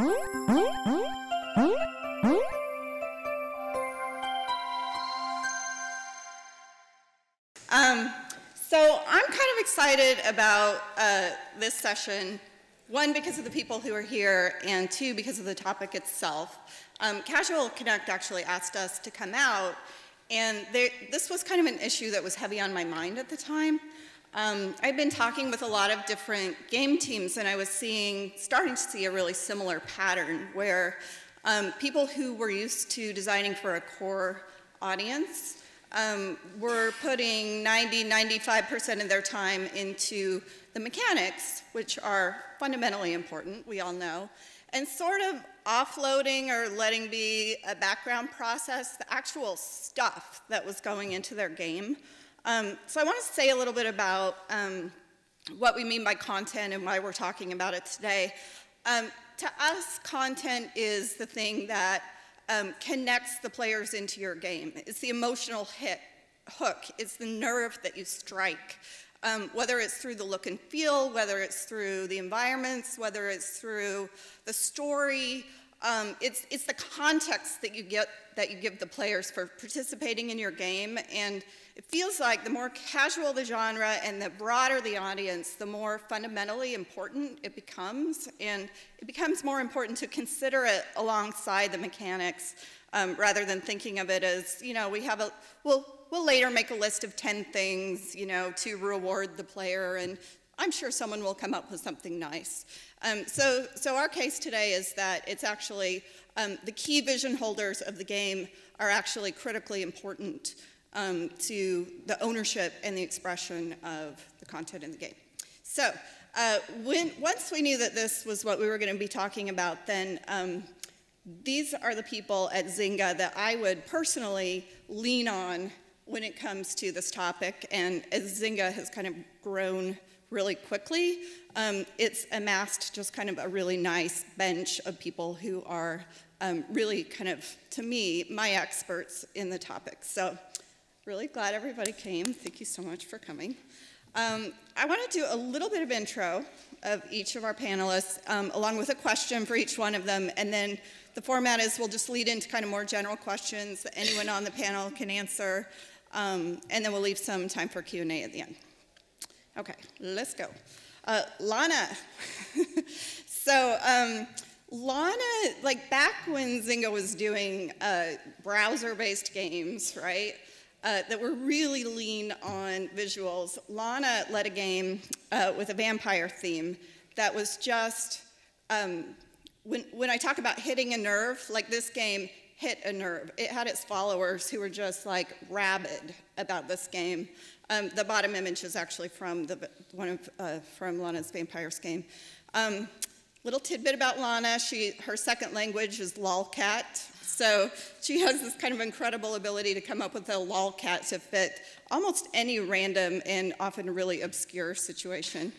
So I'm kind of excited about this session, one, because of the people who are here, and two, because of the topic itself. Casual Connect actually asked us to come out, and this was kind of an issue that was heavy on my mind at the time. I'd been talking with a lot of different game teams, and I was starting to see a really similar pattern where people who were used to designing for a core audience were putting 95% of their time into the mechanics, which are fundamentally important, we all know, and sort of offloading or letting be a background process the actual stuff that was going into their game. So I want to say a little bit about what we mean by content and why we're talking about it today. To us, content is the thing that connects the players into your game. It's the emotional hook. It's the nerve that you strike. Whether it's through the look and feel, whether it's through the environments, whether it's through the story, it's the context that you give the players for participating in your game. And it feels like the more casual the genre and the broader the audience, the more fundamentally important it becomes. And it becomes more important to consider it alongside the mechanics rather than thinking of it as, you know, we'll later make a list of 10 things, you know, to reward the player, and I'm sure someone will come up with something nice. So our case today is that it's actually the key vision holders of the game are actually critically important to the ownership and the expression of the content in the game. So once we knew that this was what we were going to be talking about, then these are the people at Zynga that I would personally lean on when it comes to this topic. And as Zynga has kind of grown really quickly, it's amassed just kind of a really nice bench of people who are really kind of, to me, my experts in the topic. So really glad everybody came. Thank you so much for coming. I want to do a little bit of intro of each of our panelists, along with a question for each one of them, and then the format is we'll just lead into kind of more general questions that anyone on the panel can answer, and then we'll leave some time for Q&A at the end. Okay, let's go. Lana. So Lana, like back when Zynga was doing browser-based games, right, that were really lean on visuals, Lana led a game with a vampire theme that was just, when I talk about hitting a nerve, like this game hit a nerve. It had its followers who were just like rabid about this game. The bottom image is actually from from Lana's Vampires game. Little tidbit about Lana, her second language is lolcat. So she has this kind of incredible ability to come up with a lolcat to fit almost any random and often really obscure situation.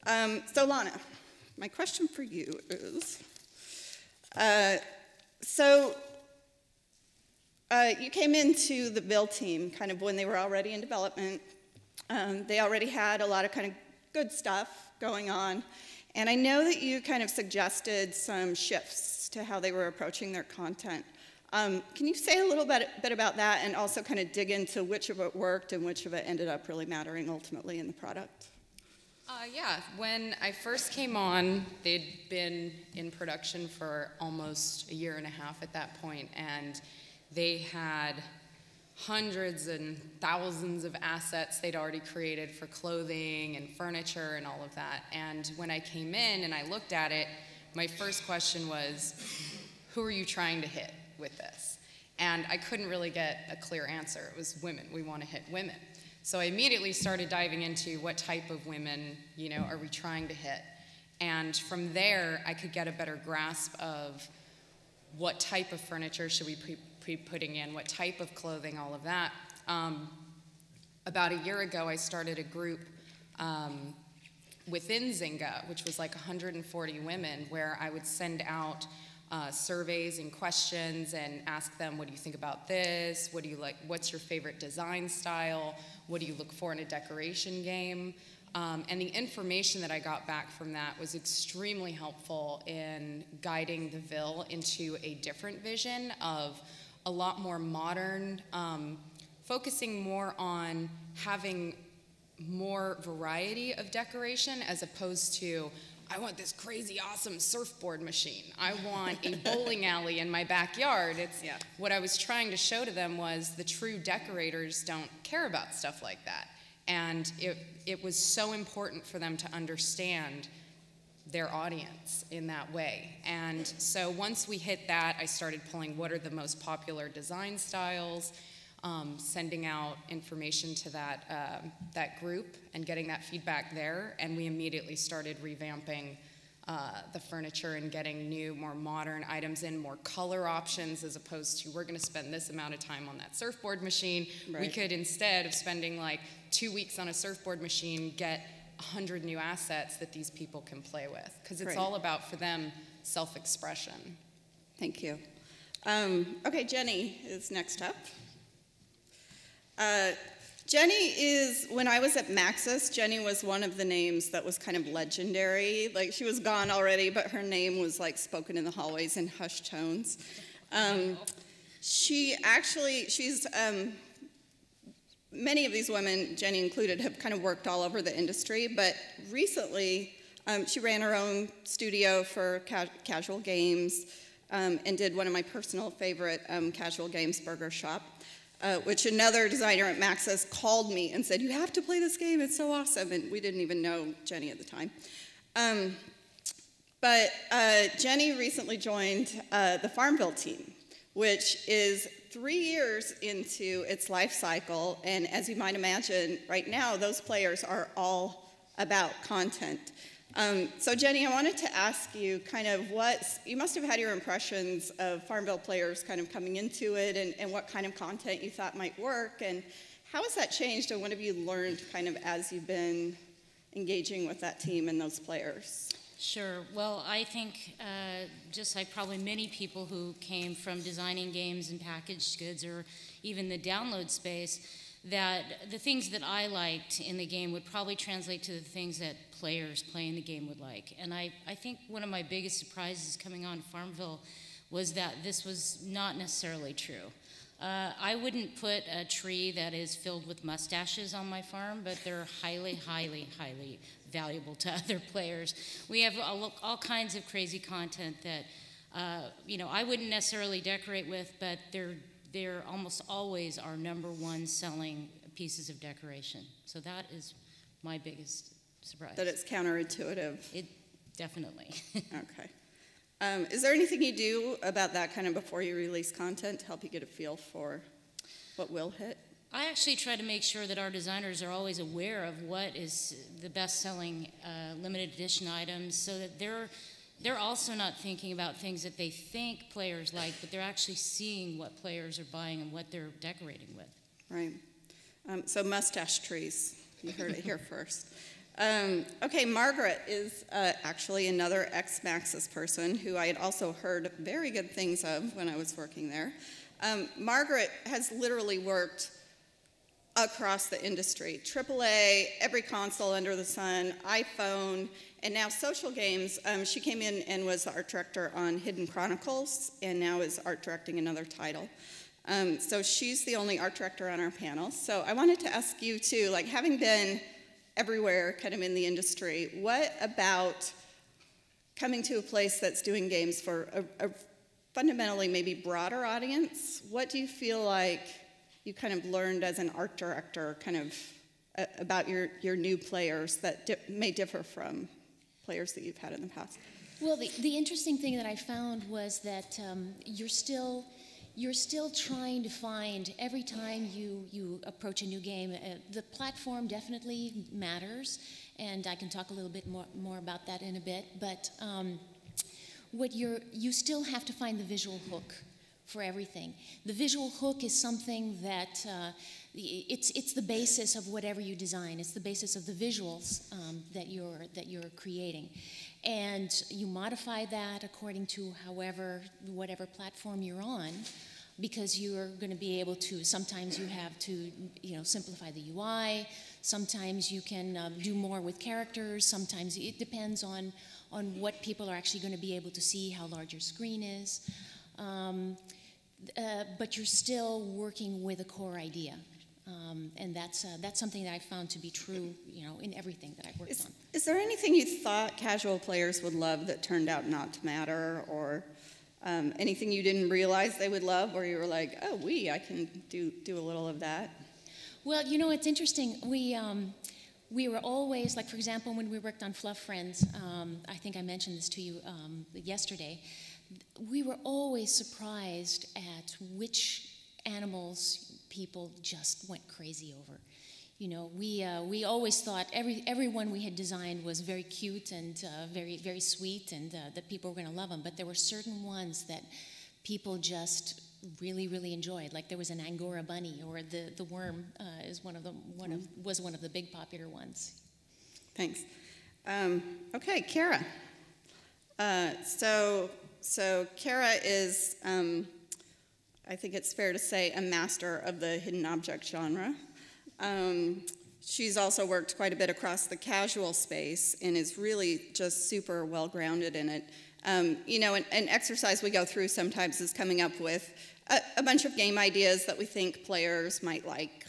So Lana, my question for you is, you came into the build team kind of when they were already in development. They already had a lot of kind of good stuff going on. And I know that you kind of suggested some shifts to how they were approaching their content. Can you say a little bit about that and also kind of dig into which of it worked and which of it ended up really mattering ultimately in the product? Yeah, when I first came on, they'd been in production for almost a year and a half at that point, and they had hundreds and thousands of assets they'd already created for clothing and furniture and all of that. And when I came in and I looked at it, my first question was, who are you trying to hit with this? And I couldn't really get a clear answer. It was women. We want to hit women. So I immediately started diving into what type of women, you know, are we trying to hit? And from there, I could get a better grasp of what type of furniture should we be putting in, what type of clothing, all of that. About a year ago, I started a group within Zynga, which was like 140 women, where I would send out surveys and questions and ask them, what do you think about this? What do you like? What's your favorite design style? What do you look for in a decoration game? And the information that I got back from that was extremely helpful in guiding the VIL into a different vision of a lot more modern, focusing more on having more variety of decoration as opposed to, I want this crazy awesome surfboard machine. I want a bowling alley in my backyard. What I was trying to show to them was the true decorators don't care about stuff like that. And it was so important for them to understand their audience in that way. And so once we hit that, I started pulling what are the most popular design styles, sending out information to that group and getting that feedback there. And we immediately started revamping the furniture and getting new, more modern items in, more color options, as opposed to we're going to spend this amount of time on that surfboard machine. Right. We could, instead of spending like 2 weeks on a surfboard machine, get 100 new assets that these people can play with. Because it's all about, for them, self-expression. Thank you. Okay, Jenny is next up. Jenny is, when I was at Maxis, Jenny was one of the names that was kind of legendary. Like, she was gone already, but her name was like spoken in the hallways in hushed tones. She's, many of these women, Jenny included, have kind of worked all over the industry, but recently she ran her own studio for casual games and did one of my personal favorite casual games, Burger Shop. Which another designer at Maxis called me and said, you have to play this game, it's so awesome. And we didn't even know Jenny at the time. But Jenny recently joined the Farmville team, which is 3 years into its life cycle. And as you might imagine, right now, those players are all about content. So Jenny, I wanted to ask you kind of you must have had your impressions of Farmville players kind of coming into it and what kind of content you thought might work, and how has that changed, and what have you learned kind of as you've been engaging with that team and those players? Sure. Well, I think just like probably many people who came from designing games and packaged goods or even the download space, that the things that I liked in the game would probably translate to the things that players playing the game would like. And I think one of my biggest surprises coming on Farmville was that this was not necessarily true. I wouldn't put a tree that is filled with mustaches on my farm, but they're highly, highly, highly valuable to other players. We have all kinds of crazy content that I wouldn't necessarily decorate with, but they're almost always our #1 selling pieces of decoration. So that is my biggest surprise. That it's counterintuitive. It definitely. Okay. Is there anything you do about that kind of before you release content to help you get a feel for what will hit? I actually try to make sure that our designers are always aware of what is the best-selling limited edition items, so that they're also not thinking about things that they think players like, but they're actually seeing what players are buying and what they're decorating with. Right. So mustache trees, you heard it here first. Okay, Margaret is actually another ex-Maxis person who I had also heard very good things of when I was working there. Margaret has literally worked across the industry. AAA, every console under the sun, iPhone, and now social games. She came in and was the art director on Hidden Chronicles, and now is art directing another title. So she's the only art director on our panel. So I wanted to ask you too, like having been everywhere kind of in the industry, what about coming to a place that's doing games for a fundamentally maybe broader audience? What do you feel like you kind of learned as an art director kind of about your new players that may differ from players that you've had in the past? Well, the interesting thing that I found was that you're still trying to find, every time you approach a new game, the platform definitely matters, and I can talk a little bit more about that in a bit, but you still have to find the visual hook for everything. The visual hook is something that it's the basis of whatever you design. It's the basis of the visuals that you're creating, and you modify that according to whatever platform you're on, because you're going to be able to. Sometimes you have to simplify the UI. Sometimes you can do more with characters. Sometimes it depends on what people are actually going to be able to see, how large your screen is. But you're still working with a core idea. And that's something that I found to be true, in everything that I've worked on. Is there anything you thought casual players would love that turned out not to matter, or anything you didn't realize they would love, or you were like, oh, I can do a little of that? Well, it's interesting. We were always, like, for example, when we worked on Fluff Friends, I think I mentioned this to you yesterday, we were always surprised at which animals people just went crazy over. We always thought everyone we had designed was very cute and very, very sweet, and that people were going to love them. But there were certain ones that people just really, really enjoyed. Like there was an Angora bunny, or the worm is was one of the big popular ones. Thanks. Okay, Kara. So Kara is, I think it's fair to say, a master of the hidden object genre. She's also worked quite a bit across the casual space and is really just super well-grounded in it. An exercise we go through sometimes is coming up with a bunch of game ideas that we think players might like.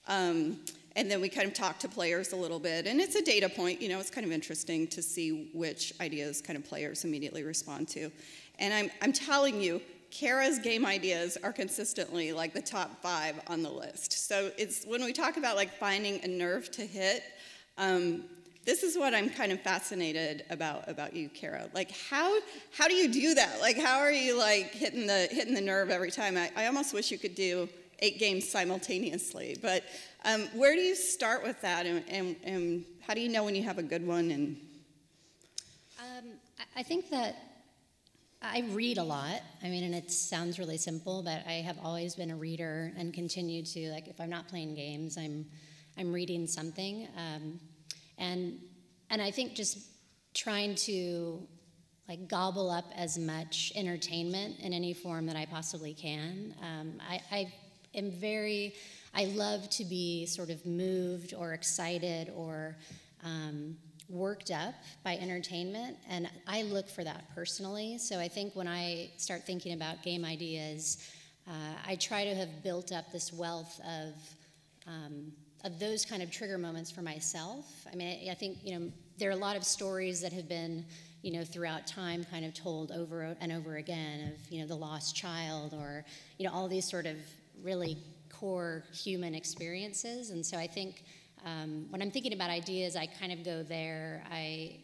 And then we kind of talk to players a little bit, and it's a data point. It's kind of interesting to see which ideas kind of players immediately respond to. And I'm telling you, Kara's game ideas are consistently like the top 5 on the list. So it's when we talk about like finding a nerve to hit, this is what I'm kind of fascinated about you, Kara. Like how do you do that? Like how are you like hitting the nerve every time? I almost wish you could do 8 games simultaneously. But where do you start with that, and how do you know when you have a good one? And I think that I read a lot. I mean, and it sounds really simple, but I have always been a reader and continue to. Like, if I'm not playing games, I'm reading something, and I think just trying to like gobble up as much entertainment in any form that I possibly can. I love to be sort of moved or excited or worked up by entertainment, and I look for that personally. So I think when I start thinking about game ideas, I try to have built up this wealth of those kind of trigger moments for myself. I mean, I think, there are a lot of stories that have been, throughout time kind of told over and over again of, the lost child, or, all these sort of really core human experiences. And so I think when I'm thinking about ideas, I kind of go there. I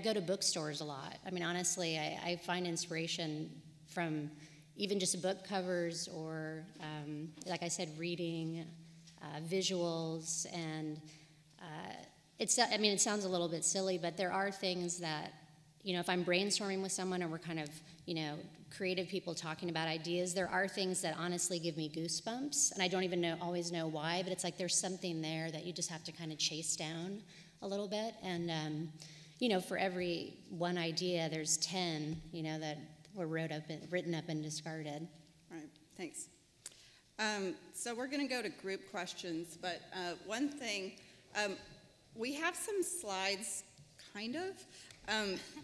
go to bookstores a lot. I mean, honestly, I find inspiration from even just book covers or, like I said, reading, visuals, and it sounds a little bit silly, but there are things that, if I'm brainstorming with someone or we're kind of, creative people talking about ideas, there are things that honestly give me goosebumps, and I don't even always know why, but it's like there's something there that you just have to kind of chase down a little bit. And, for every one idea, there's 10, that were written up and discarded. Right, thanks. So we're going to go to group questions, but one thing, we have some slides, kind of,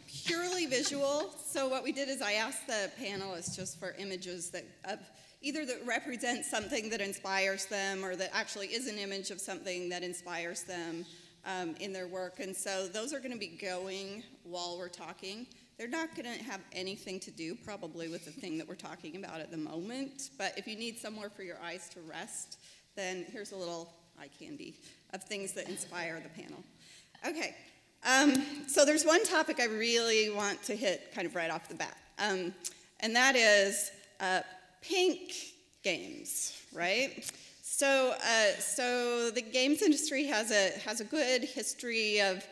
purely visual. So what we did is I asked the panelists just for images that either that represent something that inspires them, or that actually is an image of something that inspires them in their work. And so those are going to be going while we're talking. They're not going to have anything to do probably with the thing that we're talking about at the moment, but if you need somewhere for your eyes to rest, then here's a little eye candy of things that inspire the panel. Okay, so there's one topic I really want to hit kind of right off the bat, and that is pink games, right? So the games industry has a good history of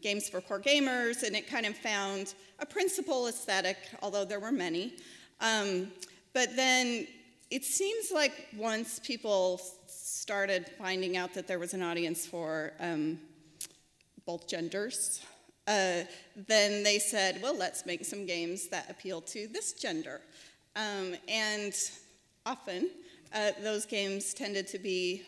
games for core gamers, and it kind of found a principal aesthetic, although there were many. But then it seems like once people started finding out that there was an audience for both genders, then they said, well, let's make some games that appeal to this gender. And often, those games tended to be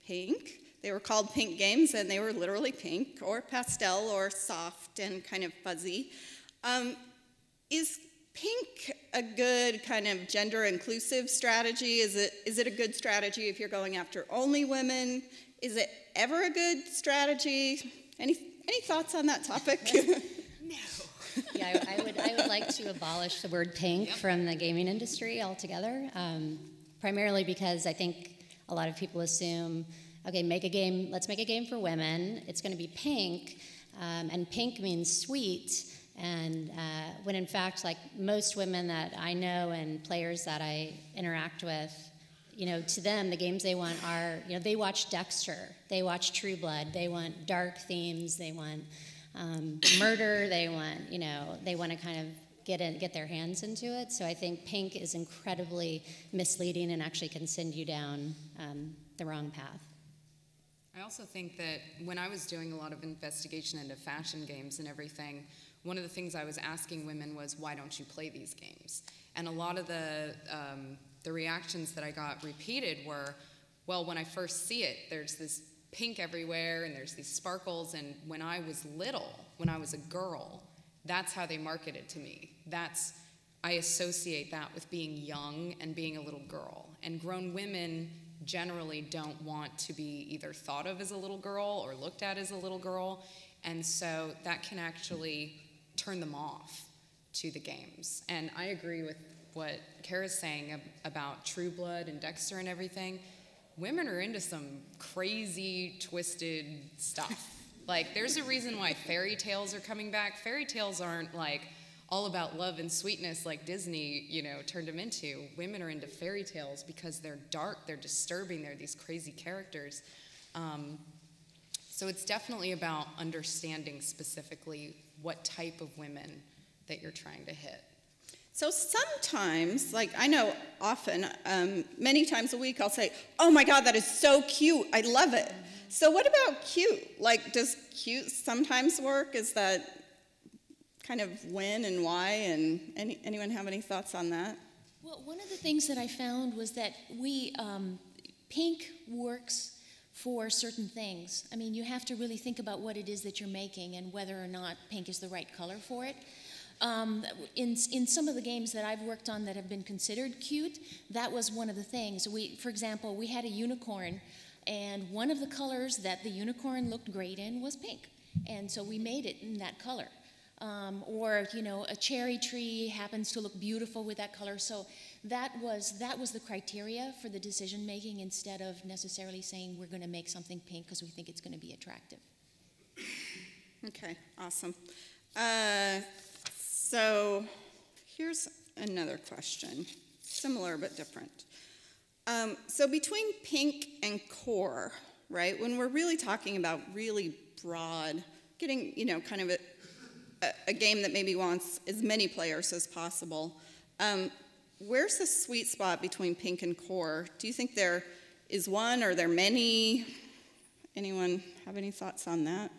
pink. They were called pink games, and they were literally pink or pastel or soft and kind of fuzzy. Is pink a good kind of gender inclusive strategy? Is it a good strategy if you're going after only women? Is it ever a good strategy? Any thoughts on that topic? No. Yeah, I would like to abolish the word pink from the gaming industry altogether, primarily because I think a lot of people assume, okay, let's make a game for women, it's going to be pink, and pink means sweet, and when in fact, like most women that I know and players that I interact with, to them, the games they want are, they watch Dexter, they watch True Blood, they want dark themes, they want murder, they want to kind of get their hands into it. So I think pink is incredibly misleading and actually can send you down the wrong path. I also think that when I was doing a lot of investigation into fashion games and everything, one of the things I was asking women was, why don't you play these games? And a lot of the reactions that I got repeated were, well, when I first see it, there's this pink everywhere and there's these sparkles, and when I was little, when I was a girl, that's how they marketed to me. I associate that with being young and being a little girl. And grown women generally don't want to be either thought of as a little girl or looked at as a little girl, and so that can actually turn them off to the games. And I agree with what Kara's saying about True Blood and Dexter and everything. Women are into some crazy, twisted stuff. Like, there's a reason why fairy tales are coming back. Fairy tales aren't, like, all about love and sweetness like Disney, turned them into. Women are into fairy tales because they're dark, they're disturbing, they're these crazy characters. So it's definitely about understanding specifically what type of women that you're trying to hit. So sometimes, like I know often, many times a week, I'll say, oh my God, that is so cute, I love it. So what about cute? Like, does cute sometimes work? Is that kind of when and why? And anyone have any thoughts on that? Well, one of the things that I found was that pink works for certain things. I mean, you have to really think about what it is that you're making and whether or not pink is the right color for it. In some of the games that I've worked on that have been considered cute, that was one of the things. For example, we had a unicorn, and one of the colors that the unicorn looked great in was pink, and so we made it in that color. Or a cherry tree happens to look beautiful with that color. So that was the criteria for the decision making, instead of necessarily saying we're going to make something pink because we think it's going to be attractive. Okay, awesome. So here's another question, similar but different. So between pink and core, right, when we're really talking about really broad, getting, kind of a game that maybe wants as many players as possible, where's the sweet spot between pink and core? Do you think there is one, or are there many? Anyone have any thoughts on that?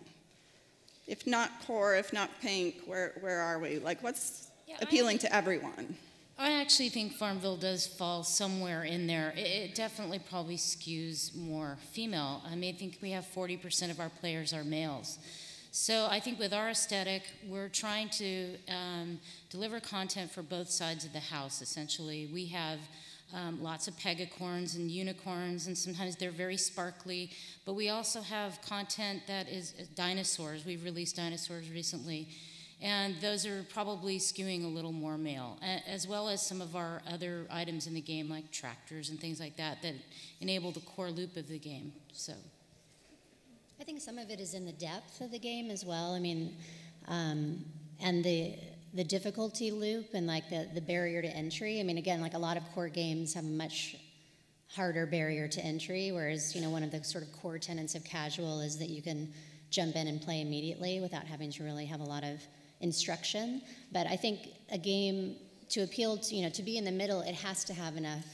If not core, if not pink, where are we? Like, what's appealing to everyone? I actually think Farmville does fall somewhere in there. It definitely probably skews more female. I mean, I think we have 40% of our players are males. So I think with our aesthetic, we're trying to deliver content for both sides of the house, essentially. We have lots of pegacorns and unicorns, and sometimes they're very sparkly, but we also have content that is dinosaurs. We've released dinosaurs recently, and those are probably skewing a little more male, as well as some of our other items in the game, like tractors and things like that, that enable the core loop of the game. So I think some of it is in the depth of the game as well. I mean, and the difficulty loop and like the barrier to entry. I mean, again, like a lot of core games have a much harder barrier to entry, whereas, one of the sort of core tenets of casual is that you can jump in and play immediately without having to really have a lot of instruction. But I think a game, to appeal to, to be in the middle, it has to have enough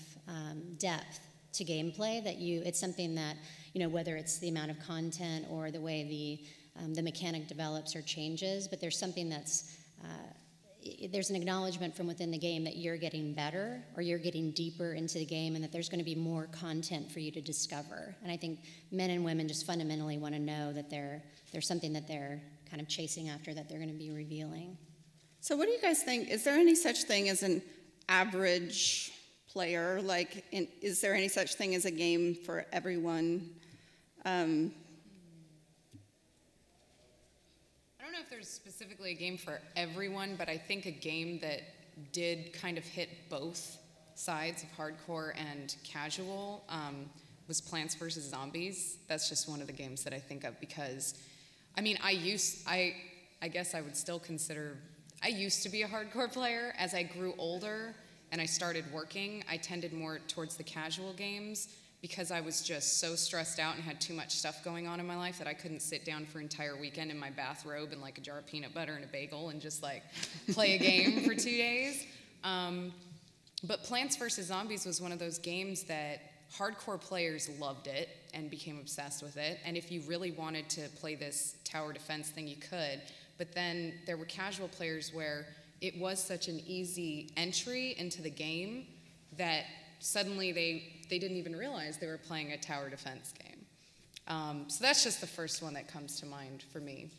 depth to gameplay that it's something that, whether it's the amount of content or the way the mechanic develops or changes, but there's something that's there's an acknowledgement from within the game that you're getting better or you're getting deeper into the game and that there's going to be more content for you to discover. And I think men and women just fundamentally want to know that there's something that they're kind of chasing after that they're going to be revealing. So what do you guys think? Is there any such thing as an average player? Like, is there any such thing as a game for everyone? I don't know if there's specifically a game for everyone, but I think a game that did kind of hit both sides of hardcore and casual was Plants vs. Zombies. That's just one of the games that I think of because, I mean, I guess I would still consider, I used to be a hardcore player. As I grew older and I started working, I tended more towards the casual games because I was just so stressed out and had too much stuff going on in my life that I couldn't sit down for an entire weekend in my bathrobe and like a jar of peanut butter and a bagel and just like play a game for 2 days. But Plants vs. Zombies was one of those games that hardcore players loved it and became obsessed with it. And if you really wanted to play this tower defense thing, you could. But then there were casual players where it was such an easy entry into the game that suddenly they didn't even realize they were playing a tower defense game. So that's just the first one that comes to mind for me.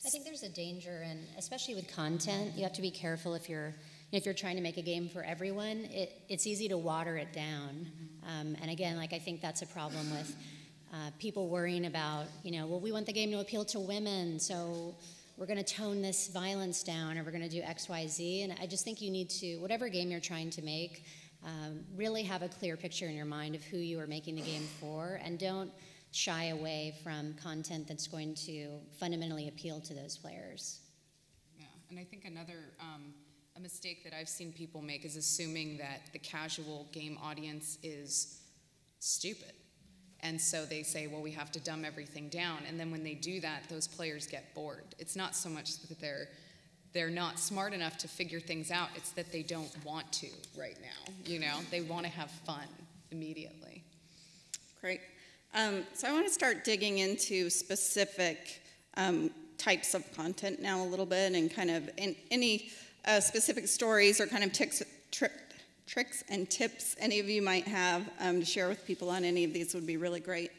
I think there's a danger, and especially with content, you have to be careful if you're trying to make a game for everyone. It's easy to water it down. And again, like I think that's a problem with people worrying about, well, we want the game to appeal to women, so we're going to tone this violence down, or we're going to do X, Y, Z. And I just think you need to, whatever game you're trying to make, really have a clear picture in your mind of who you are making the game for, and don't shy away from content that's going to fundamentally appeal to those players. Yeah, and I think another a mistake that I've seen people make is assuming that the casual game audience is stupid. And so they say, well, we have to dumb everything down. And then when they do that, those players get bored. It's not so much that they're not smart enough to figure things out, it's that they don't want to right now, They want to have fun immediately. Great. So I want to start digging into specific types of content now a little bit, and kind of any specific stories or kind of tricks and tips any of you might have to share with people on any of these would be really great.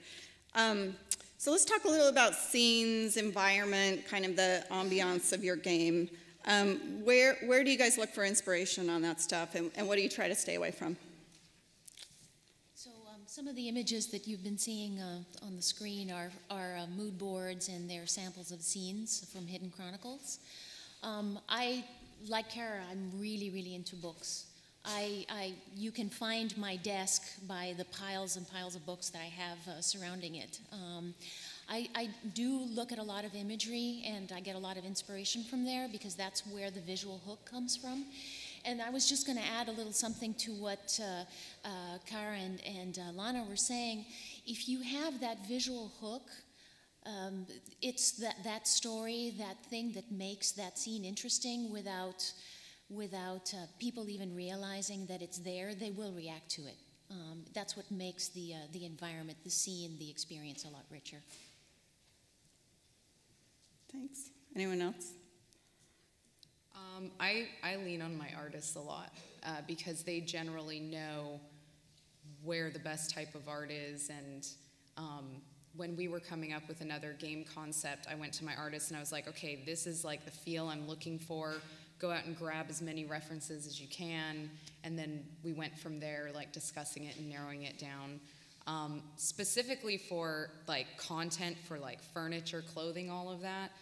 So let's talk a little about scenes, environment, kind of the ambiance of your game. Where do you guys look for inspiration on that stuff, and what do you try to stay away from? So some of the images that you've been seeing on the screen are mood boards, and they're samples of scenes from Hidden Chronicles. Like Kara, I'm really, really into books. You can find my desk by the piles and piles of books that I have surrounding it. I do look at a lot of imagery, and I get a lot of inspiration from there because that's where the visual hook comes from. And I was just going to add a little something to what Kara and Lana were saying. If you have that visual hook, it's that story, that thing that makes that scene interesting without people even realizing that it's there. They will react to it. That's what makes the environment, the scene, the experience a lot richer. Thanks. Anyone else? I lean on my artists a lot because they generally know where the best type of art is. And when we were coming up with another game concept, I went to my artist and I was like, okay, this is like the feel I'm looking for. Go out and grab as many references as you can. And then we went from there, like discussing it and narrowing it down. Specifically for like content for like furniture, clothing, all of that,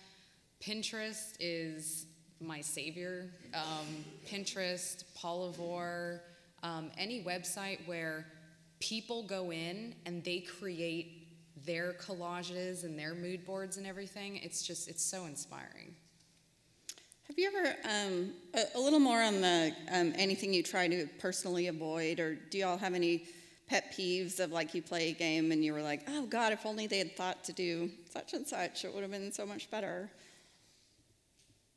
Pinterest is my savior. Pinterest, Polyvore, any website where people go in and they create their collages and their mood boards and everything. It's so inspiring. Have you ever, a little more on the anything you try to personally avoid, or do y'all have any pet peeves of like you play a game and you were like, oh God, if only they had thought to do such and such, it would have been so much better?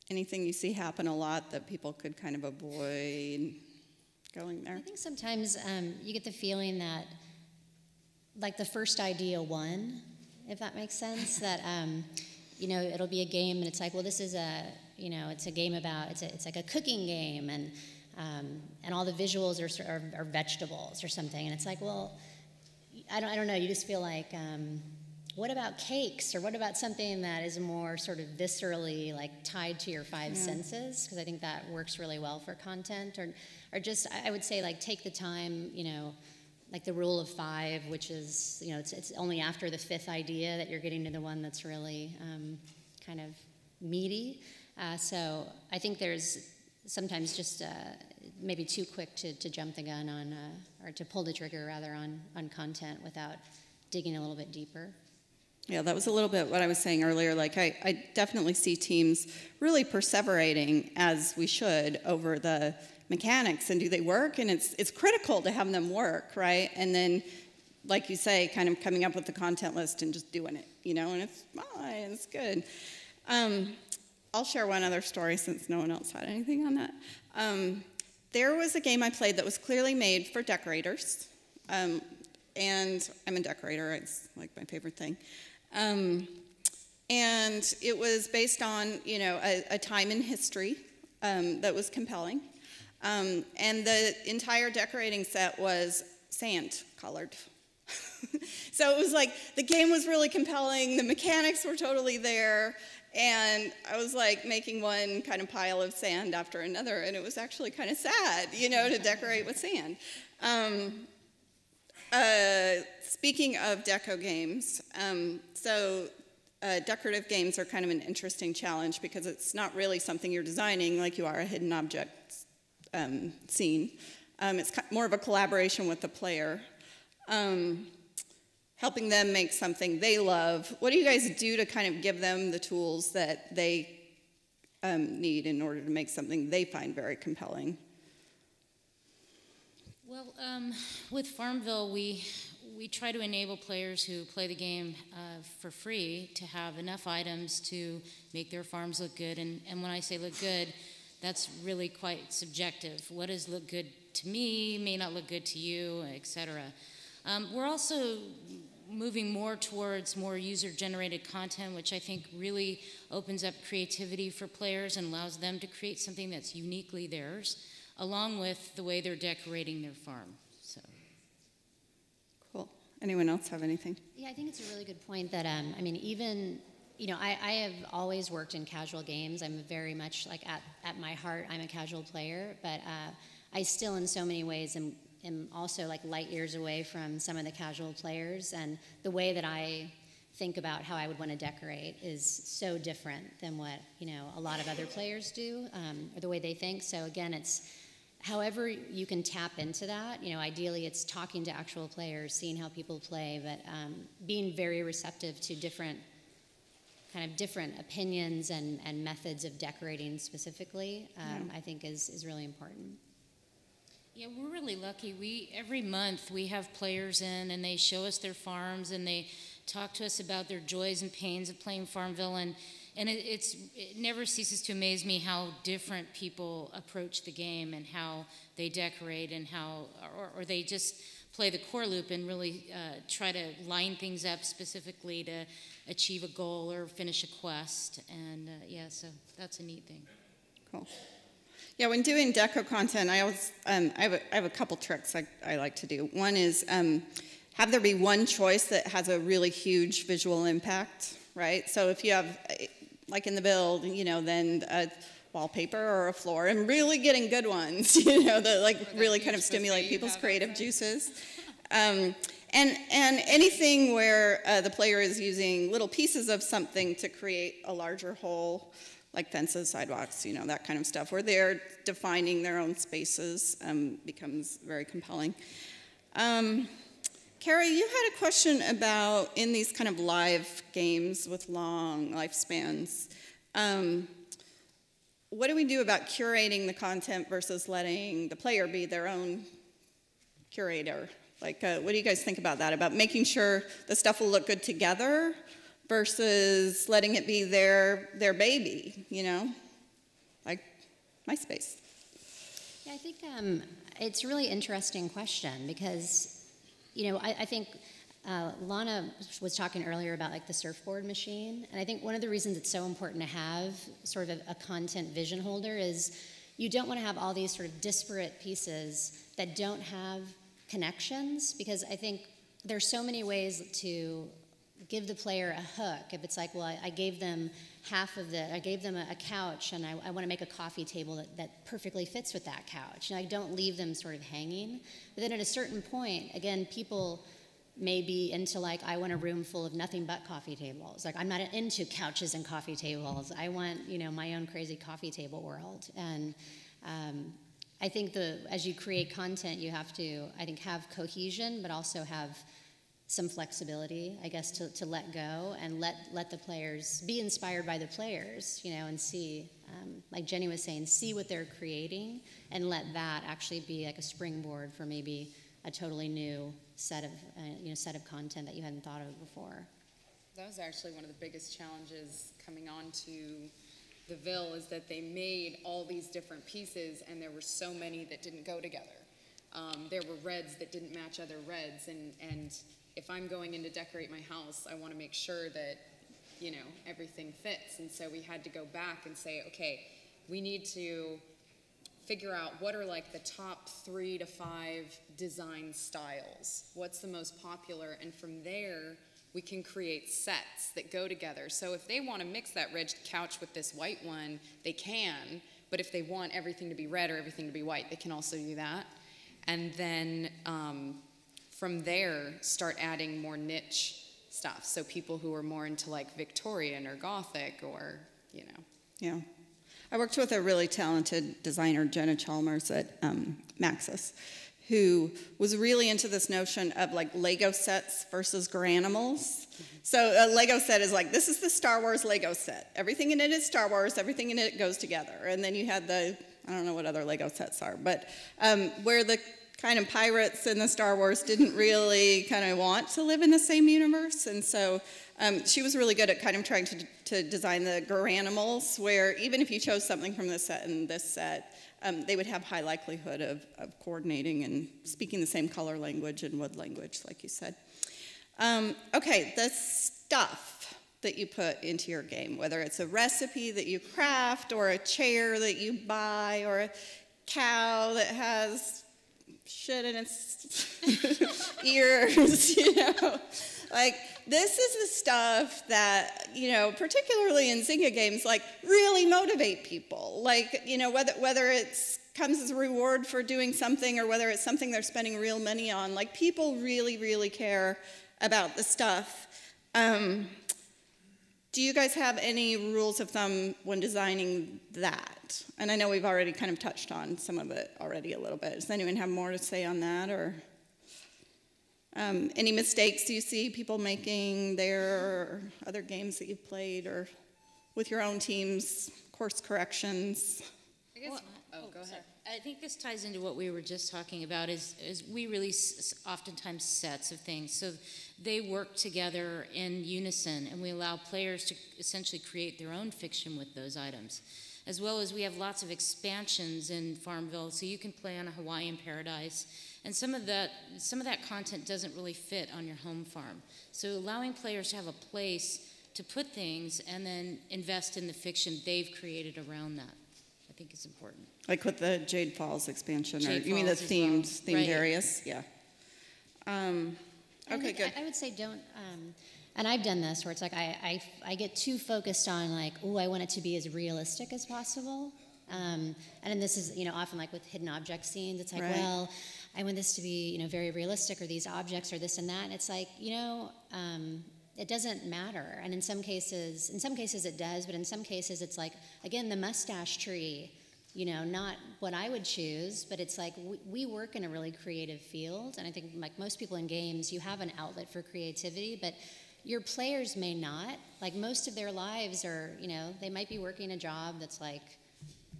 Anything you see happen a lot that people could kind of avoid going there? I think sometimes you get the feeling that like the first idea won, if that makes sense, that it'll be a game and it's like, well, this is a you know, it's a game about, it's like a cooking game, and all the visuals are vegetables or something, and it's like, well, I don't know, you just feel like, what about cakes, or what about something that is more sort of viscerally like tied to your five senses? Because I think that works really well for content, or just, I would say, like, take the time, you know, like the rule of 5, which is, you know, it's only after the 5th idea that you're getting to the one that's really kind of meaty. So I think there's sometimes just maybe too quick to jump the gun on, or to pull the trigger rather on content without digging a little bit deeper. Yeah, that was a little bit what I was saying earlier. Like, I definitely see teams really perseverating, as we should, over the mechanics, and do they work? And it's critical to have them work, right? And then, like you say, kind of coming up with the content list and just doing it, you know, and it's fine, it's good. I'll share one other story since no one else had anything on that. There was a game I played that was clearly made for decorators, and I'm a decorator, it's like my favorite thing. And it was based on, you know, a time in history that was compelling. And the entire decorating set was sand colored. So it was like, the game was really compelling, the mechanics were totally there, and I was like making one kind of pile of sand after another, and it was actually kind of sad, you know, to decorate with sand. Speaking of deco games, decorative games are kind of an interesting challenge, because it's not really something you're designing like you are a hidden object scene. It's more of a collaboration with the player, helping them make something they love. What do you guys do to kind of give them the tools that they need in order to make something they find very compelling? Well, with Farmville, we try to enable players who play the game for free to have enough items to make their farms look good. And when I say look good, that's really quite subjective. What does look good to me may not look good to you, etc. We're also moving more towards more user-generated content, which I think really opens up creativity for players and allows them to create something that's uniquely theirs, along with the way they're decorating their farm. So. Cool. Anyone else have anything? Yeah, I think it's a really good point that, I mean, even, you know, I have always worked in casual games. I'm very much, like, at my heart, I'm a casual player, but I still, in so many ways, am also, like, light years away from some of the casual players, and the way that I think about how I would want to decorate is so different than what, you know, a lot of other players do, or the way they think. So again, it's however you can tap into that. You know, ideally it's talking to actual players, seeing how people play, but being very receptive to different opinions and methods of decorating specifically, I think is really important. Yeah, we're really lucky. Every month we have players in, and they show us their farms, and they talk to us about their joys and pains of playing Farmville, and it never ceases to amaze me how different people approach the game, and how they decorate, and how, or they just play the core loop and really try to line things up specifically to achieve a goal or finish a quest, and yeah, so that's a neat thing. Cool. Yeah, when doing deco content, I always I have a couple tricks I like to do. One is have there be one choice that has a really huge visual impact, right? So if you have, like in the build, you know, then a wallpaper or a floor, and really getting good ones, you know, that like really kind of stimulate people's creative juices. And anything where the player is using little pieces of something to create a larger whole, like fences, sidewalks, you know, that kind of stuff, where they're defining their own spaces, becomes very compelling. Carrie, you had a question about, in these kind of live games with long lifespans, what do we do about curating the content versus letting the player be their own curator? Like, what do you guys think about that? About making sure the stuff will look good together versus letting it be their baby, you know? Like my space. Yeah, I think it's a really interesting question because, you know, I think Lana was talking earlier about like the surfboard machine, and I think one of the reasons it's so important to have sort of a content vision holder is you don't want to have all these sort of disparate pieces that don't have connections, because I think there's so many ways to give the player a hook. If it's like, well, I gave them I gave them a couch, and I want to make a coffee table that perfectly fits with that couch. And I don't leave them sort of hanging. But then at a certain point, again, people may be into like, I want a room full of nothing but coffee tables. Like, I'm not into couches and coffee tables. I want, you know, my own crazy coffee table world. And I think as you create content, you have to, I think, have cohesion, but also have some flexibility, I guess, to let go and let the players be inspired by the players, you know, and see, like Jenny was saying, see what they're creating and let that actually be like a springboard for maybe a totally new set of content that you hadn't thought of before. That was actually one of the biggest challenges coming on to the Ville, is that they made all these different pieces and there were so many that didn't go together. There were reds that didn't match other reds, and if I'm going in to decorate my house, I want to make sure that, you know, everything fits. And so we had to go back and say, okay, we need to figure out what are like the top 3 to 5 design styles. What's the most popular? And from there, we can create sets that go together. So if they want to mix that red couch with this white one, they can. But if they want everything to be red or everything to be white, they can also do that. And then from there, start adding more niche stuff. So people who are more into like Victorian or Gothic or, you know. Yeah. I worked with a really talented designer, Jenna Chalmers at Maxis, who was really into this notion of like Lego sets versus Garanimals. So a Lego set is like, this is the Star Wars Lego set. Everything in it is Star Wars, everything in it goes together. And then you had I don't know what other Lego sets are, but where the kind of pirates in the Star Wars didn't really kind of want to live in the same universe. And so she was really good at kind of trying to design the Garanimals, where even if you chose something from this set and this set, they would have high likelihood of coordinating and speaking the same color language and wood language, like you said. Okay, the stuff that you put into your game, whether it's a recipe that you craft or a chair that you buy or a cow that has shit in its ears, you know. Like, this is the stuff that, you know, particularly in Zynga games, like, really motivate people. Like, you know, whether it comes as a reward for doing something or whether it's something they're spending real money on, like, people really, really care about the stuff. Do you guys have any rules of thumb when designing that? And I know we've already kind of touched on some of it already a little bit. Does anyone have more to say on that? Or any mistakes you see people making there, or other games that you've played, or with your own teams, course corrections? I guess, go ahead. I think this ties into what we were just talking about, is we release oftentimes sets of things. So they work together in unison, and we allow players to essentially create their own fiction with those items. As well as we have lots of expansions in Farmville, so you can play on a Hawaiian paradise. And some of that content doesn't really fit on your home farm. So allowing players to have a place to put things and then invest in the fiction they've created around that, I think is important. Like with the Jade Falls expansion, Jade or you mean the Falls as themed well. Right. areas? Yeah. Okay, good. I would say don't, and I've done this where it's like I get too focused on like, oh, I want it to be as realistic as possible. And then this is, you know, often like with hidden object scenes, it's like, Right. well, I want this to be, you know, very realistic, or these objects or this and that. And it's like, you know, it doesn't matter. And in some cases it does, but in some cases it's like, again, the mustache tree, you know, not what I would choose, but it's like we work in a really creative field. And I think like most people in games, you have an outlet for creativity, but your players may not. Like most of their lives are, you know, they might be working a job that's like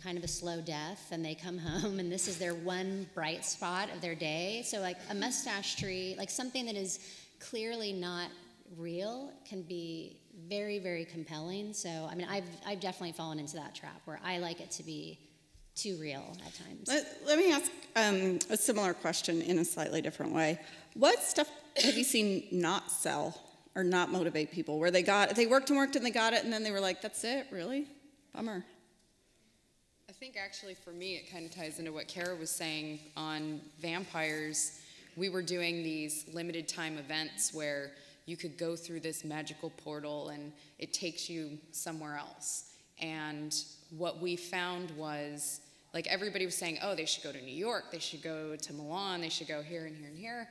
kind of a slow death, and they come home and this is their one bright spot of their day. So like a mustache tree, like something that is clearly not real, can be very, very compelling. So I mean, I've definitely fallen into that trap where I like it to be too real at times. Let me ask a similar question in a slightly different way. What stuff have you seen not sell or not motivate people, where they worked and worked and they got it, and then they were like, that's it, really? Bummer. I think actually for me it kind of ties into what Kara was saying on vampires. We were doing these limited time events where you could go through this magical portal and it takes you somewhere else. And what we found was, like, everybody was saying, oh, they should go to New York, they should go to Milan, they should go here and here and here.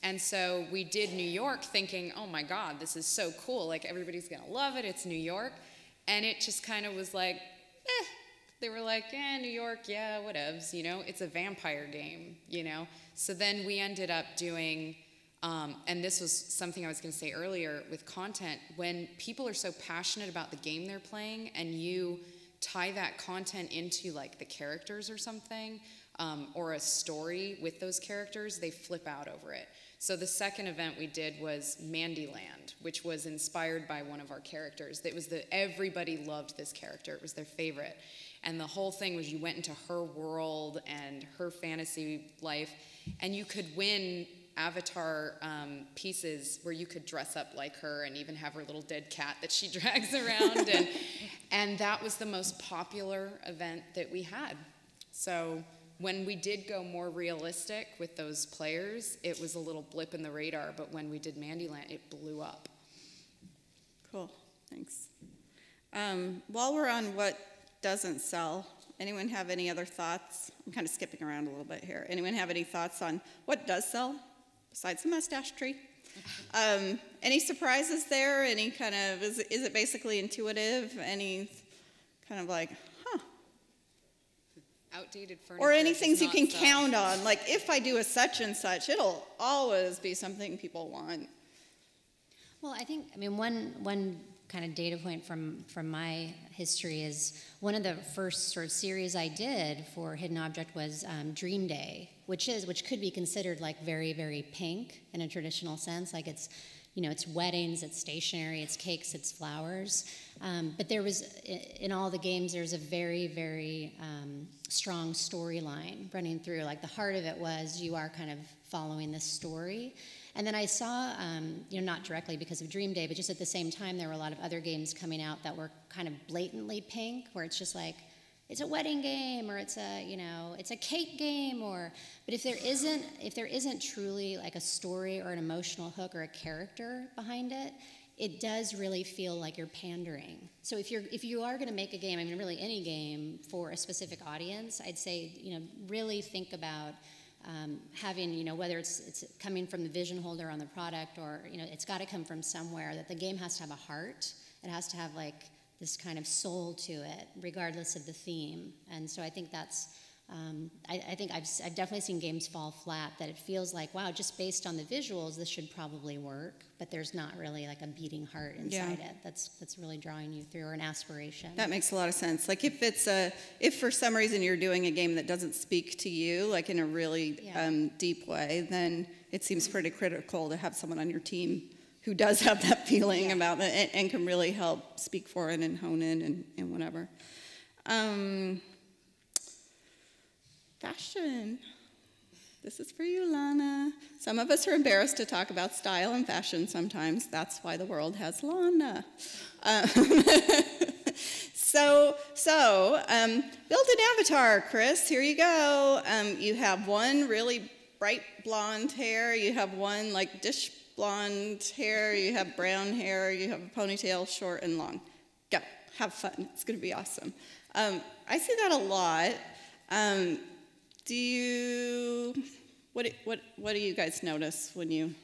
And so we did New York thinking, oh my God, this is so cool, like everybody's gonna love it, it's New York. And it just kind of was like, They were like, New York, yeah, whatevs, you know, it's a vampire game, you know. So then we ended up doing, and this was something I was gonna say earlier with content, when people are so passionate about the game they're playing and you tie that content into like the characters or something, or a story with those characters, they flip out over it. So the second event we did was Mandyland, which was inspired by one of our characters. It was everybody loved this character, it was their favorite. And the whole thing was you went into her world and her fantasy life, and you could win avatar pieces where you could dress up like her and even have her little dead cat that she drags around. And that was the most popular event that we had. So when we did go more realistic with those players, it was a little blip in the radar, but when we did Mandyland, it blew up. Cool, thanks. While we're on what doesn't sell, anyone have any other thoughts? I'm kind of skipping around a little bit here. Anyone have any thoughts on what does sell, besides the mustache tree? Any surprises there? Any kind of, is it basically intuitive? Any kind of like, Outdated furniture. or any things you can sell. count on, like if I do a such and such, it'll always be something people want. Well, I think, one kind of data point from my history is one of the first sort of series I did for Hidden Object was Dream Day, which could be considered like very, very pink in a traditional sense. Like it's, it's weddings, it's stationery, it's cakes, it's flowers. But there was, in all the games, there's a very, very strong storyline running through. Like the heart of it was you are kind of following this story. And then I saw, not directly because of Dream Day, but just at the same time, there were a lot of other games coming out that were kind of blatantly pink, where it's just like, it's a wedding game, or it's a, it's a cake game, but if there isn't truly like a story or an emotional hook or a character behind it, it does really feel like you're pandering. So if you are going to make a game, really any game for a specific audience, I'd say, really think about having, whether it's coming from the vision holder on the product, or, it's got to come from somewhere, that the game has to have a heart. It has to have like this kind of soul to it, regardless of the theme. And so I think that's, I think I've definitely seen games fall flat, that it feels like, wow, just based on the visuals, this should probably work, but there's not really like a beating heart inside it that's really drawing you through, or an aspiration. That makes a lot of sense. Like if for some reason you're doing a game that doesn't speak to you, like in a really deep way, then it seems pretty critical to have someone on your team who does have that feeling about it and can really help speak for it and hone in and whatever. Fashion. This is for you, Lana. Some of us are embarrassed to talk about style and fashion sometimes. That's why the world has Lana. So build an avatar, Chris. Here you go. You have one really bright blonde hair. You have one like dish blonde hair. You have brown hair. You have a ponytail, short and long. Go. Have fun. It's going to be awesome. I see that a lot. What do you guys notice when you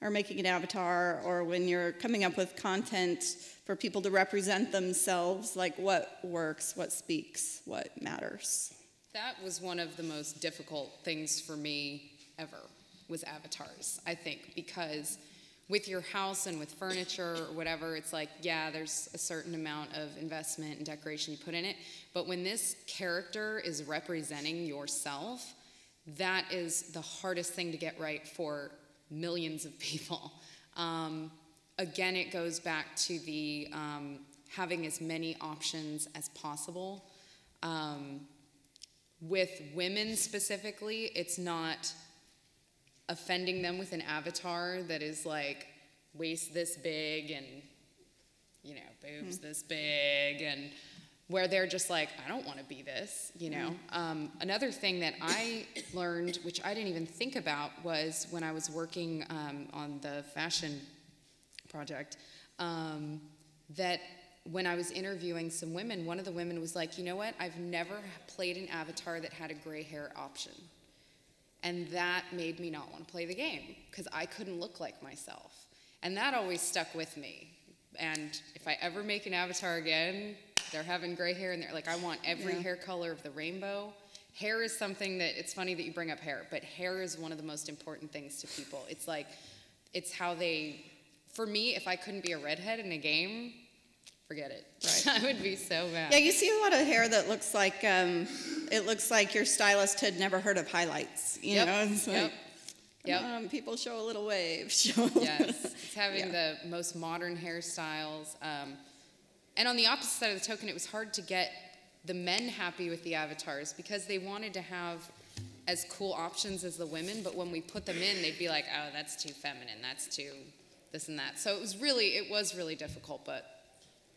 are making an avatar, or when you're coming up with content for people to represent themselves? Like what works, what speaks, what matters? That was one of the most difficult things for me ever, was avatars, I think, because with your house and with furniture or whatever, it's like, yeah, there's a certain amount of investment and decoration you put in it, but when this character is representing yourself, that is the hardest thing to get right for millions of people. Again, it goes back to the having as many options as possible. With women specifically, it's not offending them with an avatar that is like waist this big and, you know, boobs this big, and where they're just like, I don't want to be this, you know. Another thing that I learned, which I didn't even think about, was when I was working on the fashion project, that when I was interviewing some women, one of the women was like, you know what, I've never played an avatar that had a gray hair option. And that made me not want to play the game, because I couldn't look like myself. And that always stuck with me. And if I ever make an avatar again, they're having gray hair, and they're like, I want every hair color of the rainbow. Hair is something that, it's funny that you bring up hair, but hair is one of the most important things to people. It's like, it's how they, for me, if I couldn't be a redhead in a game, forget it. Right. I would be so bad. Yeah, you see a lot of hair that looks like, it looks like your stylist had never heard of highlights. You know, it's like, people show a little wave. Yes, it's having the most modern hairstyles. And on the opposite side of the token, it was hard to get the men happy with the avatars because they wanted to have as cool options as the women, but when we put them in, they'd be like, oh, that's too feminine, that's too this and that. So it was really difficult, but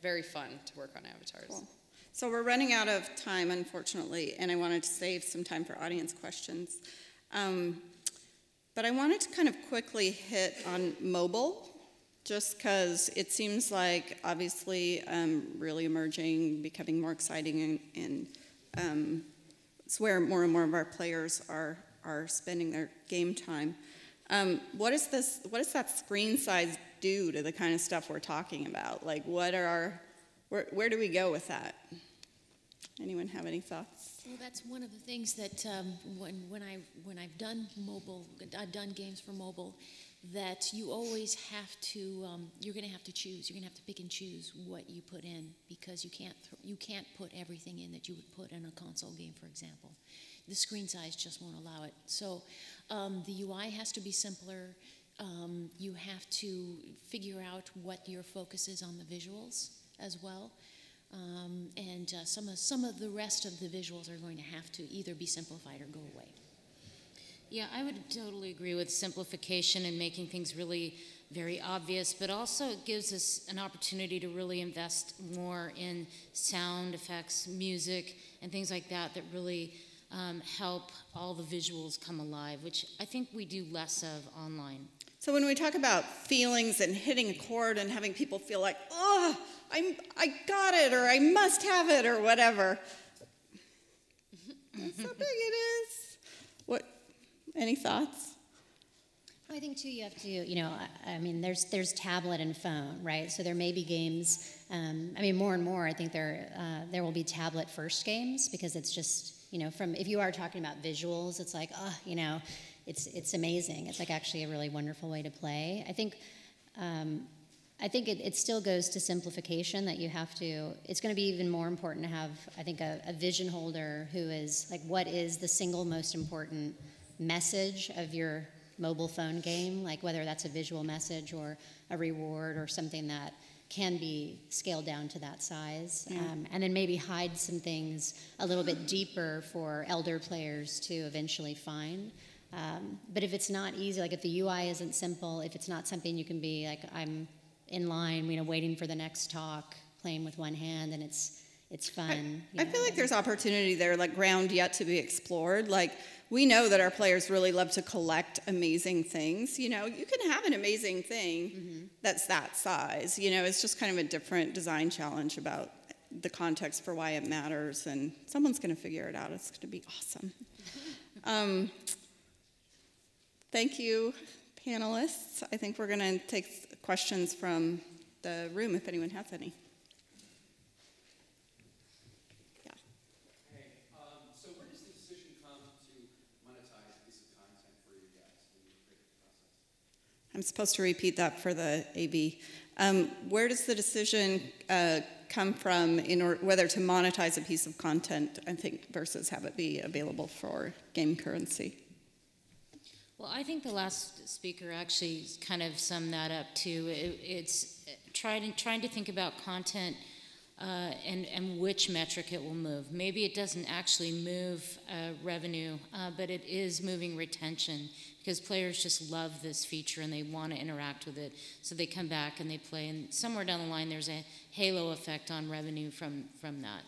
very fun to work on avatars. Cool. So we're running out of time, unfortunately, and I wanted to save some time for audience questions. But I wanted to kind of quickly hit on mobile, just because it seems like obviously really emerging, becoming more exciting, and it's where more and more of our players are spending their game time. What does that screen size do to the kind of stuff we're talking about? Like, where do we go with that? Anyone have any thoughts? Well, that's one of the things that when I've done mobile, I've done games for mobile, that you always have to, you're going to have to choose. You're going to have to pick and choose what you put in, because you can't put everything in that you would put in a console game, for example. The screen size just won't allow it. So the UI has to be simpler. You have to figure out what your focus is on the visuals as well. And some of the rest of the visuals are going to have to either be simplified or go away. Yeah, I would totally agree with simplification and making things really very obvious, but also it gives us an opportunity to really invest more in sound effects, music, and things like that that really help all the visuals come alive, which I think we do less of online. So when we talk about feelings and hitting a chord and having people feel like, oh, I got it, or I must have it, or whatever. That's how big it is. What? Any thoughts? I think too, you have to, you know, I mean, there's tablet and phone, right? So there may be games. I mean, more and more, I think there will be tablet first games, because it's just, you know, if you are talking about visuals, it's like, oh, you know, it's amazing. It's like actually a really wonderful way to play. I think it still goes to simplification, that you have to, it's going to be even more important to have, I think, a vision holder who is like, what is the single most important message of your mobile phone game, like whether that's a visual message or a reward or something that can be scaled down to that size. And then maybe hide some things a little bit deeper for elder players to eventually find. But if it's not easy, like if the UI isn't simple, if it's not something you can be like, I'm in line, you know, waiting for the next talk, playing with one hand, and it's fun. I feel like there's opportunity there, like ground yet to be explored. Like, we know that our players really love to collect amazing things. You know, you can have an amazing thing that's that size. You know, it's just kind of a different design challenge about the context for why it matters, and someone's going to figure it out. It's going to be awesome. Thank you, panelists. I think we're going to take questions from the room if anyone has any. I'm supposed to repeat that for the AV. Where does the decision come from whether to monetize a piece of content, I think, versus have it be available for game currency? Well, I think the last speaker actually kind of summed that up too. It's trying to think about content and which metric it will move. Maybe it doesn't actually move revenue, but it is moving retention, because players just love this feature and they want to interact with it, so they come back and they play, and somewhere down the line there's a halo effect on revenue from that.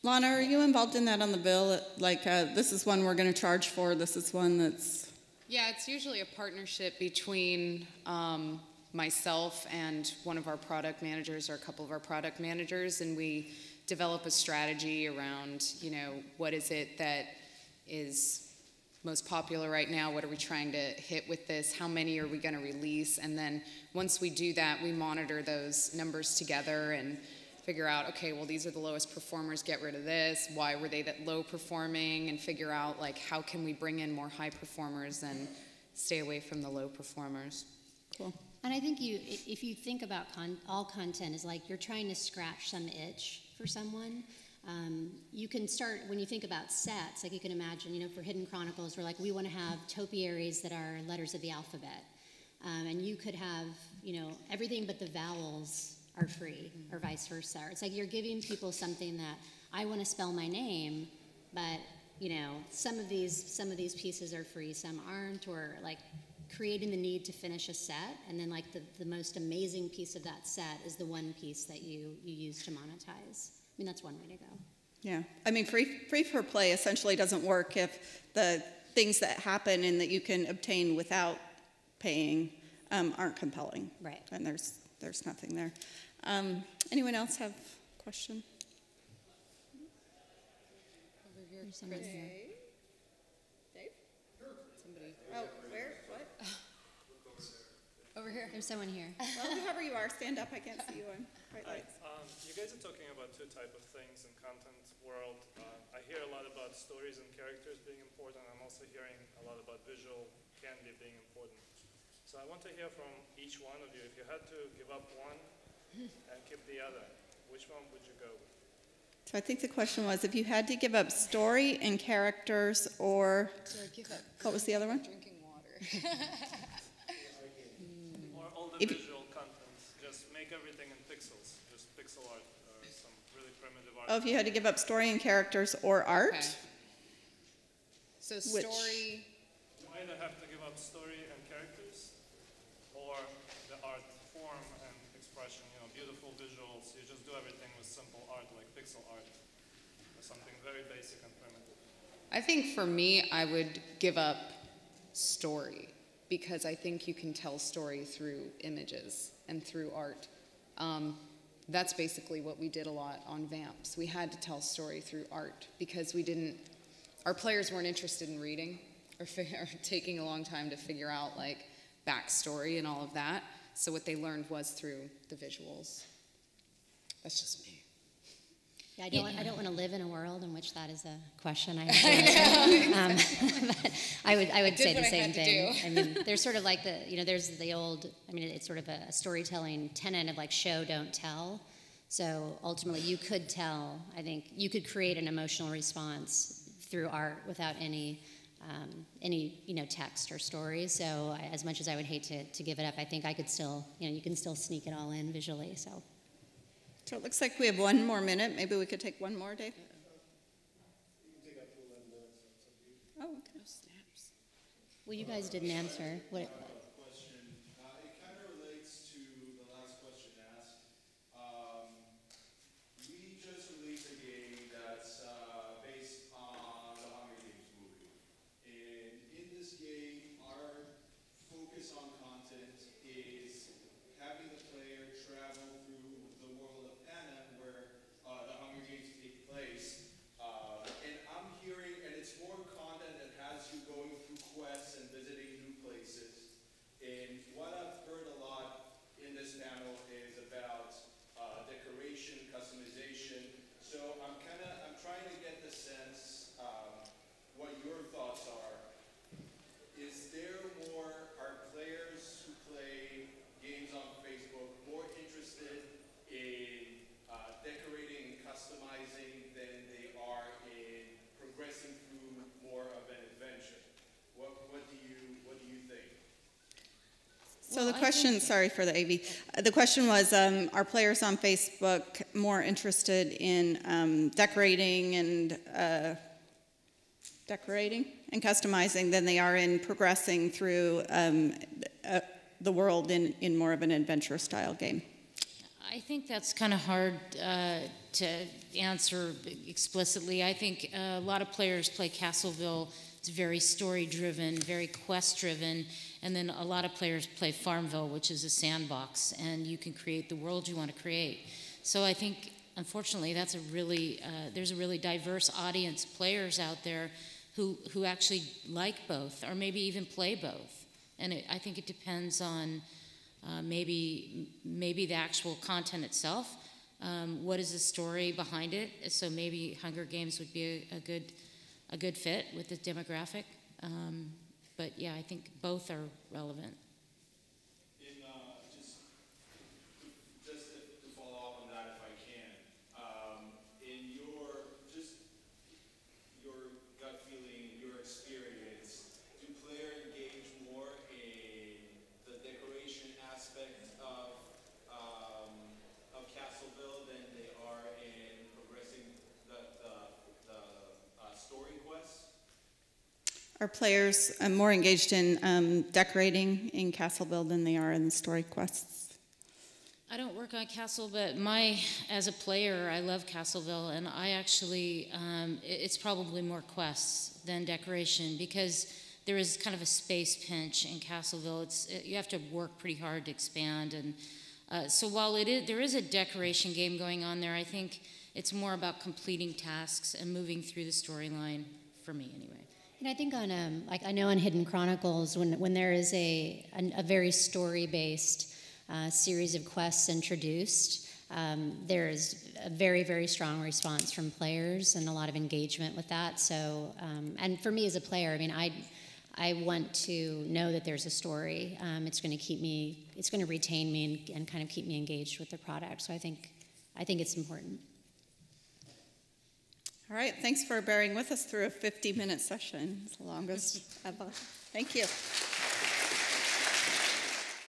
Lana, are you involved in that on the bill? Like, this is one we're going to charge for, this is one that's... Yeah, it's usually a partnership between myself and one of our product managers or a couple of our product managers, and we develop a strategy around, you know, what is it that is most popular right now, what are we trying to hit with this, how many are we going to release, and then once we do that, we monitor those numbers together and figure out, okay, well, these are the lowest performers, get rid of this, why were they that low performing, and figure out, like, how can we bring in more high performers and stay away from the low performers. Cool. And I think if you think about all content is like you're trying to scratch some itch for someone. You can start, when you think about sets, like you can imagine, you know, for Hidden Chronicles, we're like, we want to have topiaries that are letters of the alphabet. And you could have, you know, everything but the vowels are free, or vice versa. It's like you're giving people something that, I want to spell my name, but, you know, some of these pieces are free, some aren't, or like creating the need to finish a set, and then like the most amazing piece of that set is the one piece that you use to monetize. I mean, that's one way to go. Yeah, I mean, free for play essentially doesn't work if the things that happen and that you can obtain without paying aren't compelling. Right. And there's nothing there. Anyone else have a question? Over here, There's someone Chris. here. Dave? Somebody. Oh, where? What? Over here. There's someone here. Well, whoever you are, stand up. I can't see you on bright lights. You guys are talking about two types of things in content world. I hear a lot about stories and characters being important. I'm also hearing a lot about visual candy being important. So I want to hear from each one of you. If you had to give up one and keep the other, which one would you go with? So I think the question was, if you had to give up story and characters, or what was the other one? Drinking water. Or all the visual content, just make everything in pixels, just pixel art or some really primitive art. Oh, if you had to give up story and characters or art? Okay. So Which? story. You either have to give up story and characters or the art form and expression, you know, beautiful visuals. You just do everything with simple art, like pixel art, or something very basic and primitive. I think for me, I would give up story, because I think you can tell story through images and through art. That's basically what we did a lot on Vamps. We had to tell story through art, because our players weren't interested in reading or taking a long time to figure out like backstory and all of that. So what they learned was through the visuals. That's just me. Yeah, I don't want to live in a world in which that is a question I have to answer. But I would say the same thing. I mean, there's sort of like there's the old, I mean, it's sort of a storytelling tenet of like show, don't tell. So ultimately you could tell, I think, you could create an emotional response through art without any text or story. So as much as I would hate to give it up, I think I could still, you can still sneak it all in visually, so. So it looks like we have one more minute. Maybe we could take one more, Dave? Oh, okay. No snaps. Well, you guys didn't answer. What? Question. It kind of relates to the last question asked. We just released a game that's based on the Hunger Games movie. And in this game, our focus on content is having the player travel through the world of Panem, where the Hunger Games take place. And I'm hearing, and it's more content that has you going through quests and visiting new places. So the question, sorry for the AV, the question was, are players on Facebook more interested in decorating and customizing than they are in progressing through the world in more of an adventure style game? I think that's kind of hard to answer explicitly. I think a lot of players play Castleville. It's very story-driven, very quest-driven, and then a lot of players play Farmville, which is a sandbox, and you can create the world you want to create. So I think, unfortunately, that's a really there's a really diverse audience, players out there who actually like both, or maybe even play both. And I think it depends on maybe the actual content itself. What is the story behind it? So maybe Hunger Games would be a good fit with the demographic. But yeah, I think both are relevant. Just to follow up on that, if I can, in your gut feeling, your experience, do players engage more in the decoration aspect of Castleville than they are in progressing the story quests? Are players more engaged in decorating in Castleville than they are in the story quests? I don't work on Castle, but as a player, I love Castleville, and I actually, it's probably more quests than decoration, because there is kind of a space pinch in Castleville. You have to work pretty hard to expand, and so while there is a decoration game going on there, I think it's more about completing tasks and moving through the storyline, for me anyway. And I think on, like I know on Hidden Chronicles, when there is a very story-based series of quests introduced, there's a very, very strong response from players and a lot of engagement with that. So, and for me as a player, I mean, I want to know that there's a story. It's going to retain me and kind of keep me engaged with the product. So I think it's important. All right, thanks for bearing with us through a 50-minute session. It's the longest ever. Thank you.